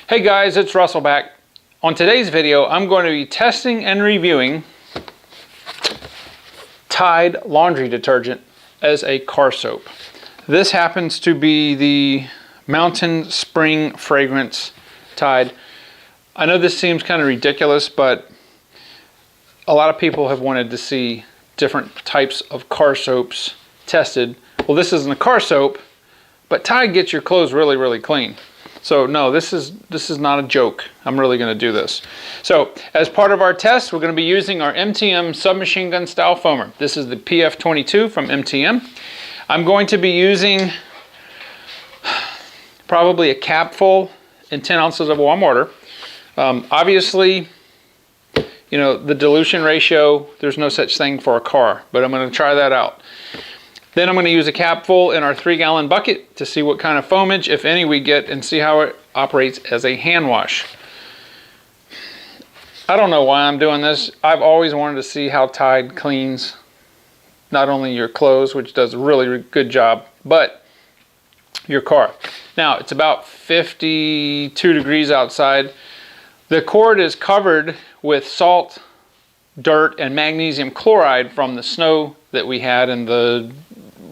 Hey guys, it's Russell back. On today's video, I'm going to be testing and reviewing Tide laundry detergent as a car soap. This happens to be the Mountain Spring Fragrance Tide. I know this seems kind of ridiculous, but a lot of people have wanted to see different types of car soaps tested. Well, this isn't a car soap, but Tide gets your clothes really, really clean. So no, this is not a joke. I'm really going to do this. So as part of our test, we're going to be using our MTM submachine gun style foamer. This is the PF22 from MTM. I'm going to be using probably a cap full and 10 ounces of warm water. Obviously, you know, the dilution ratio, there's no such thing for a car, but I'm going to try that out. Then I'm going to use a cap full in our 3-gallon bucket to see what kind of foamage, if any, we get and see how it operates as a hand wash. I don't know why I'm doing this. I've always wanted to see how Tide cleans not only your clothes, which does a really good job, but your car. Now, it's about 52 degrees outside. The cord is covered with salt, dirt, and magnesium chloride from the snow that we had and the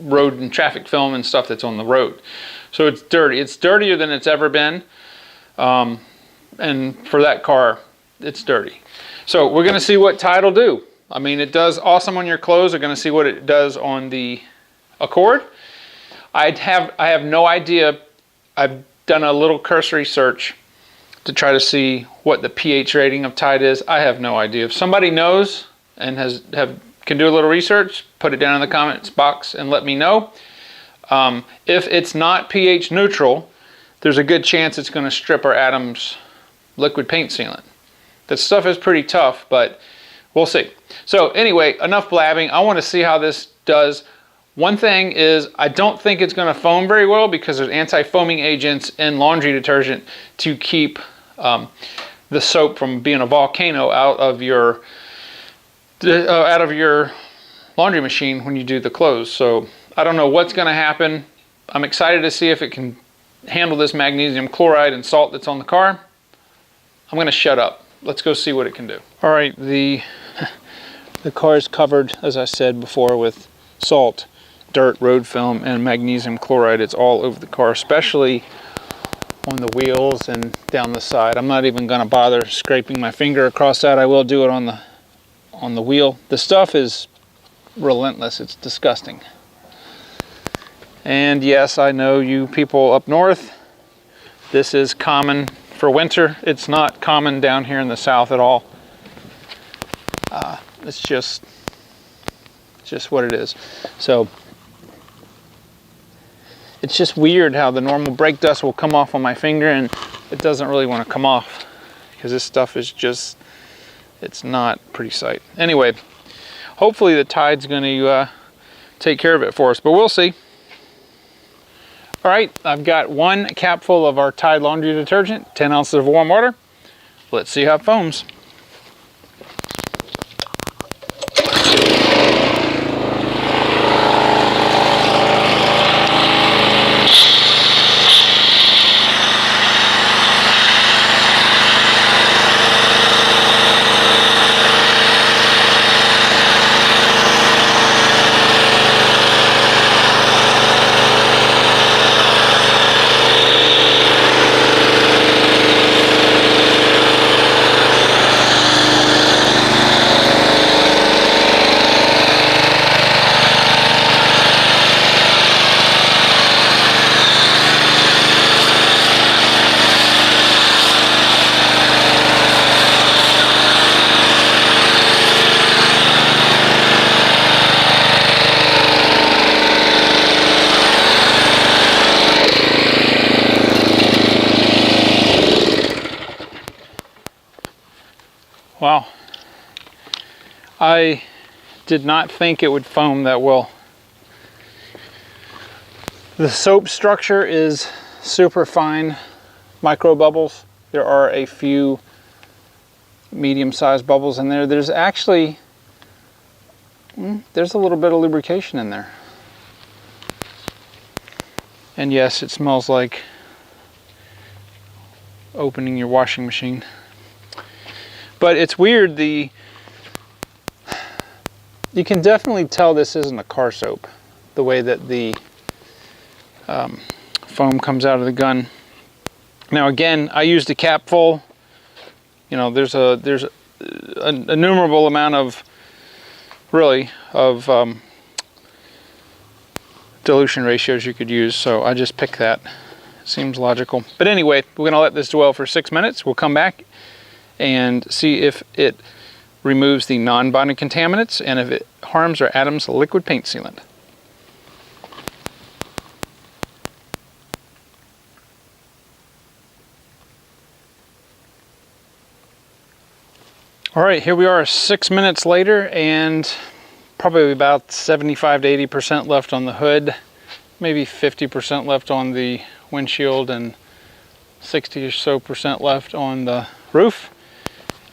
road and traffic film and stuff that's on the road. So it's dirty. It's dirtier than it's ever been. And for that car, it's dirty. So we're going to see what Tide will do. I mean, it does awesome on your clothes. We're going to see what it does on the Accord. I have no idea. I've done a little cursory search to try to see what the pH rating of Tide is. I have no idea. If somebody knows and can do a little research, put it down in the comments box and let me know. If it's not pH neutral, there's a good chance it's going to strip our Adams liquid paint sealant. That stuff is pretty tough, but we'll see. So anyway, enough blabbing. I want to see how this does. One thing is, I don't think it's going to foam very well because there's anti-foaming agents in laundry detergent to keep the soap from being a volcano out of your laundry machine when you do the clothes. So I don't know what's going to happen. I'm excited to see if it can handle this magnesium chloride and salt that's on the car. I'm going to shut up. Let's go see what it can do. All right, the car is covered, as I said before, with salt, dirt, road film, and magnesium chloride. It's all over the car, especially on the wheels and down the side. I'm not even going to bother scraping my finger across that. I will do it on the wheel. The stuff is relentless. It's disgusting. And yes, I know you people up north, this is common for winter. It's not common down here in the south at all. It's just what it is. So it's just weird how the normal brake dust will come off on my finger and it doesn't really want to come off because this stuff is just, it's not a pretty sight. Anyway, hopefully the Tide's going to take care of it for us, but we'll see. All right, I've got 1 capful of our Tide laundry detergent, 10 ounces of warm water. Let's see how it foams. Wow, I did not think it would foam that well. The soap structure is super fine micro bubbles. There are a few medium-sized bubbles in there. There's actually, there's a little bit of lubrication in there. And yes, it smells like opening your washing machine. But it's weird, you can definitely tell this isn't a car soap, the way that the foam comes out of the gun. Now again, I used a cap full. You know, there's an innumerable amount of dilution ratios you could use, so I just picked that. Seems logical. But anyway, we're gonna let this dwell for 6 minutes. We'll come back and see if it removes the non-bonding contaminants and if it harms our Adams liquid paint sealant. All right, here we are 6 minutes later, and probably about 75 to 80% left on the hood, maybe 50% left on the windshield, and 60 or so percent left on the roof,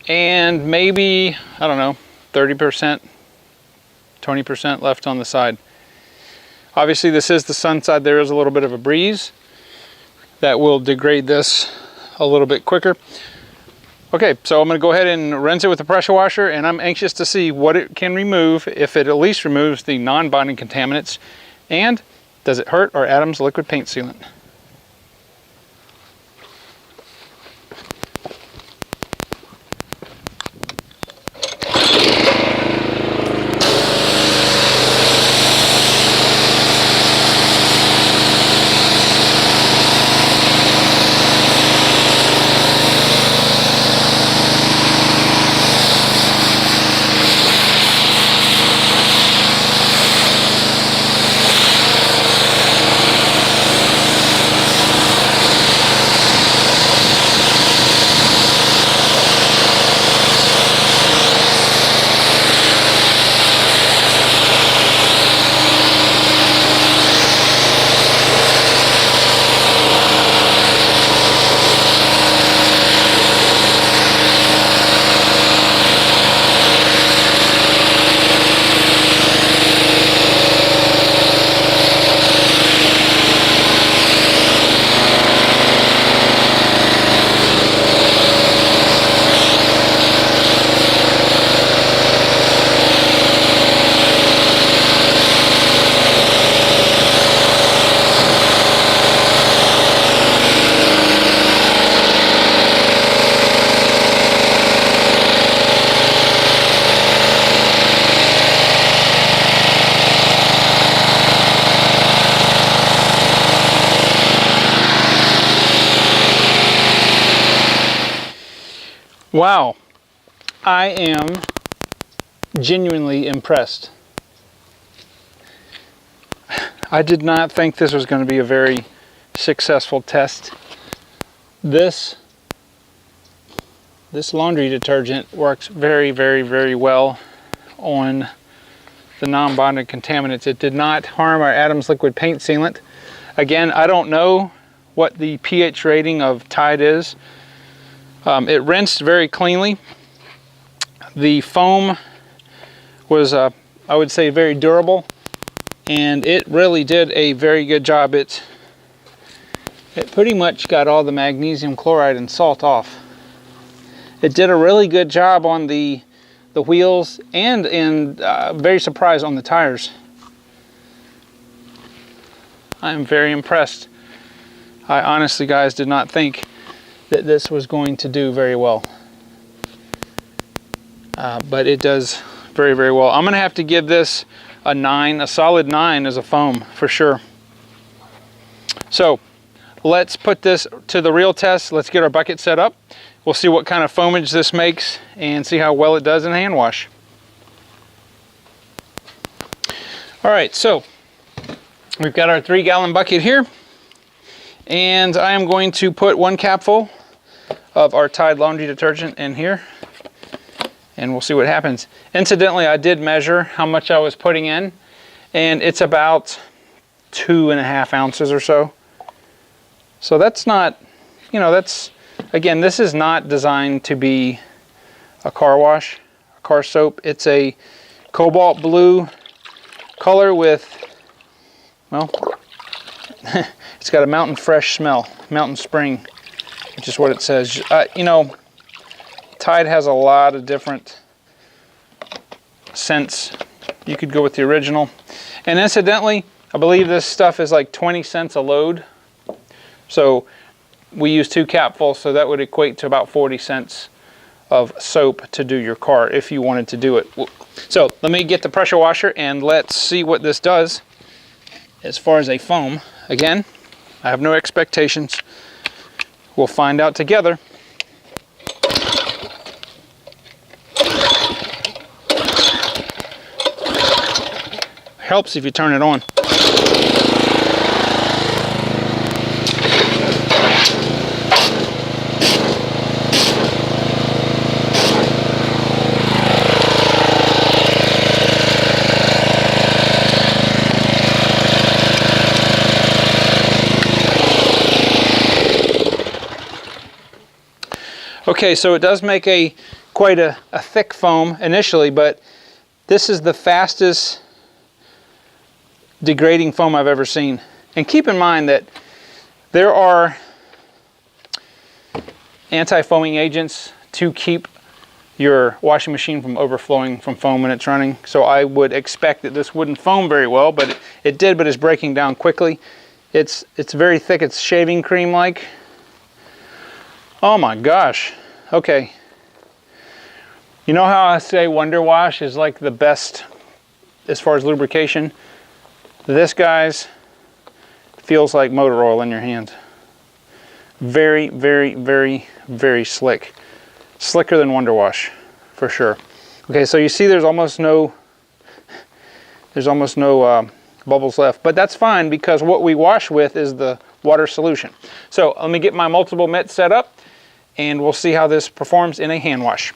and maybe, I don't know, 30%, 20% left on the side. Obviously this is the sun side. There is a little bit of a breeze that will degrade this a little bit quicker. Okay, so I'm going to go ahead and rinse it with a pressure washer, and I'm anxious to see what it can remove, if it at least removes the non-bonding contaminants, and does it hurt our Adams liquid paint sealant. Wow, I am genuinely impressed. I did not think this was going to be a very successful test. This laundry detergent works very, very, very well on the non-bonded contaminants. It did not harm our Adams liquid paint sealant. Again, I don't know what the pH rating of Tide is. It rinsed very cleanly. The foam was, I would say, very durable, and it really did a very good job. It pretty much got all the magnesium chloride and salt off. It did a really good job on the wheels, and very surprised on the tires. I'm very impressed. I honestly, guys, did not think that this was going to do very well, but it does very, very well. I'm gonna have to give this a 9, a solid 9 as a foam for sure. So let's put this to the real test. Let's get our bucket set up. We'll see what kind of foamage this makes and see how well it does in hand wash. All right, so we've got our 3-gallon bucket here, and I am going to put 1 capful of our Tide laundry detergent in here, and we'll see what happens. Incidentally, I did measure how much I was putting in, and it's about 2.5 ounces or so. So that's not, you know, that's, again, this is not designed to be a car wash, a car soap. It's a cobalt blue color with, well, it's got a mountain fresh smell, mountain spring which is what it says. You know, Tide has a lot of different scents. You could go with the original. And incidentally, I believe this stuff is like 20 cents a load. So we use 2 capfuls, so that would equate to about 40 cents of soap to do your car if you wanted to do it. So let me get the pressure washer and let's see what this does as far as a foam. Again, I have no expectations. We'll find out together. Helps if you turn it on. Okay, so it does make quite a thick foam initially, but this is the fastest degrading foam I've ever seen. And keep in mind that there are anti-foaming agents to keep your washing machine from overflowing from foam when it's running. So I would expect that this wouldn't foam very well, but it did, but it's breaking down quickly. It's very thick, it's shaving cream like. Oh my gosh. Okay. You know how I say Wonder Wash is like the best as far as lubrication? This, guys, feels like motor oil in your hand. Very, very, very, very slick. Slicker than Wonder Wash, for sure. Okay, so you see there's almost no bubbles left, but that's fine because what we wash with is the water solution. So let me get my multiple mitts set up and we'll see how this performs in a hand wash.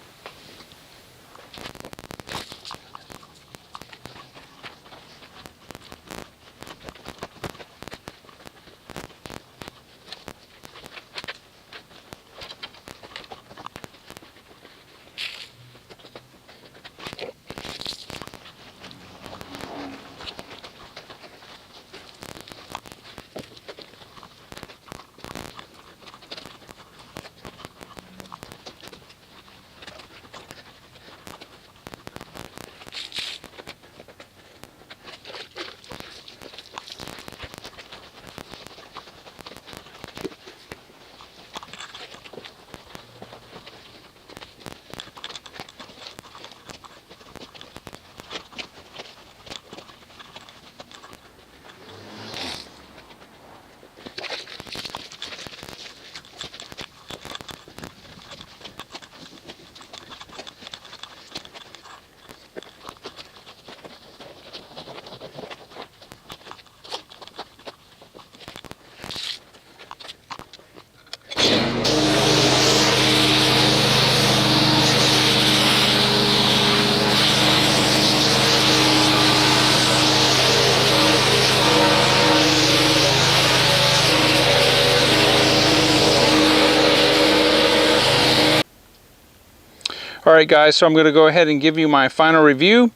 Alright guys, so I'm going to go ahead and give you my final review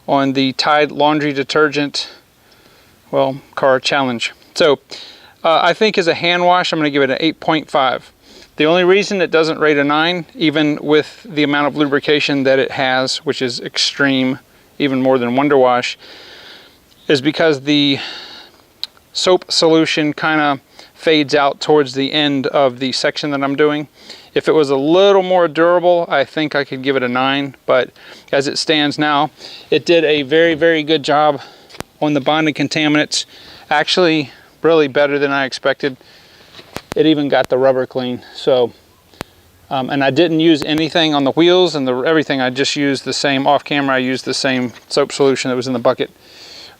on the Tide laundry detergent, well, car challenge. So I think as a hand wash I'm going to give it an 8.5. The only reason it doesn't rate a 9, even with the amount of lubrication that it has, which is extreme, even more than Wonder Wash, is because the soap solution kind of fades out towards the end of the section that I'm doing. If it was a little more durable, I think I could give it a 9, but as it stands now, it did a very, very good job on the bonded contaminants. Actually, really better than I expected. It even got the rubber clean. So, and I didn't use anything on the wheels and everything. I just used the same, off camera, I used the same soap solution that was in the bucket.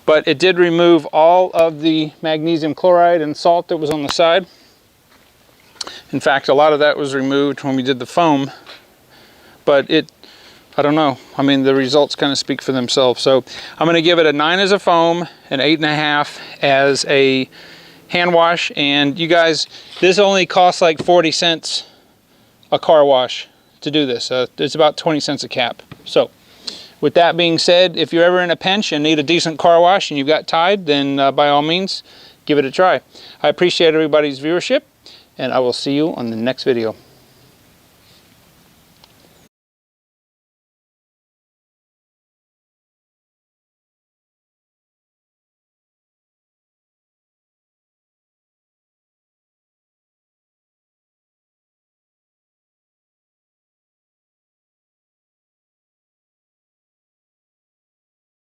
But it did remove all of the magnesium chloride and salt that was on the side. In fact, a lot of that was removed when we did the foam, but I don't know. I mean, the results kind of speak for themselves. So I'm going to give it a 9 as a foam, an 8.5 as a hand wash. And you guys, this only costs like 40 cents a car wash to do this. It's about 20 cents a cap. So with that being said, if you're ever in a pinch and need a decent car wash and you've got Tide, then by all means, give it a try. I appreciate everybody's viewership. and I will see you on the next video.